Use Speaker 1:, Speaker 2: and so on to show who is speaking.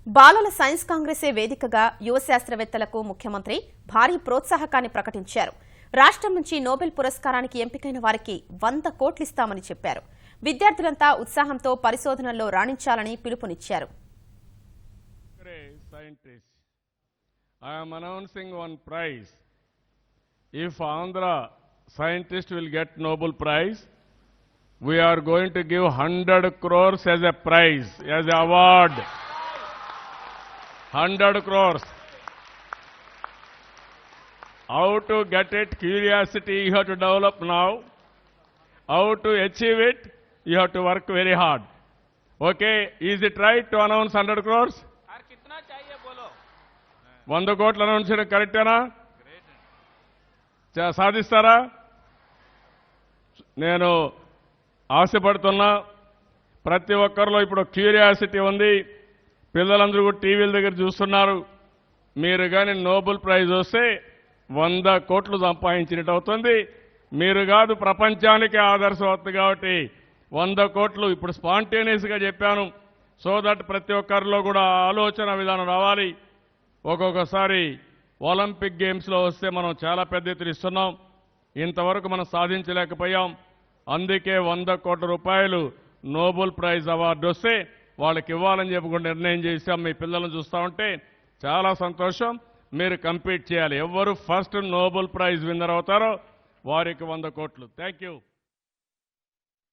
Speaker 1: బాలల సైన్స్ కాంగ్రెసే వేదికగా యువ శాస్త్రవేత్తలకు ముఖ్యమంత్రి భారీ ప్రోత్సాహకాన్ని ప్రకటించారు. రాష్ట్రం నుంచి నోబెల్ పురస్కారానికి ఎంపికైన వారికి 100 కోట్లు ఇస్తామని చెప్పారు. విద్యార్థులంతా ఉత్సాహంతో పరిశోధనల్లో రాణించాలని పిలుపునిచ్చారు.
Speaker 2: I am announcing one prize. If Andhra scientist will get Nobel Prize, we are going to give 100 crores as a prize, as an award. 100 crores. How to get it? Curiosity you have to develop now. How to achieve it? You have to work very hard. Okay, is it right to announce 100 crores? 100 కోట్లు announce చేయడం కరెక్టేనా? సాధిస్తారా? నేను ఆశపడుతున్నా. ప్రతి ఒక్కరిలో ఇప్పుడు curiosity ఉంది. పిల్లలందరూ కూడా టీవీల దగ్గర చూస్తున్నారు. మీరు కానీ నోబెల్ ప్రైజ్ వస్తే 100 కోట్లు సంపాదించినట్టు అవుతుంది. మీరు కాదు, ప్రపంచానికి ఆదర్శం అవుతుంది. కాబట్టి 100 కోట్లు ఇప్పుడు స్పాంటేనియస్గా చెప్పాను. సో దట్ ప్రతి ఒక్కరిలో కూడా ఆలోచన విధానం రావాలి. ఒక్కొక్కసారి ఒలింపిక్ గేమ్స్లో వస్తే మనం చాలా పెద్ద ఎత్తున ఇస్తున్నాం. ఇంతవరకు మనం సాధించలేకపోయాం. అందుకే 100 కోట్ల రూపాయలు నోబెల్ ప్రైజ్ అవార్డు వస్తే వాళ్ళకి ఇవ్వాలని చెప్పుకుంటే నిర్ణయం చేశాం. మీ పిల్లలను చూస్తూ ఉంటే చాలా సంతోషం. మీరు కంపీట్ చేయాలి. ఎవరు ఫస్ట్ నోబెల్ ప్రైజ్ విన్నర్ అవుతారో వారికి 100 కోట్లు. Thank you.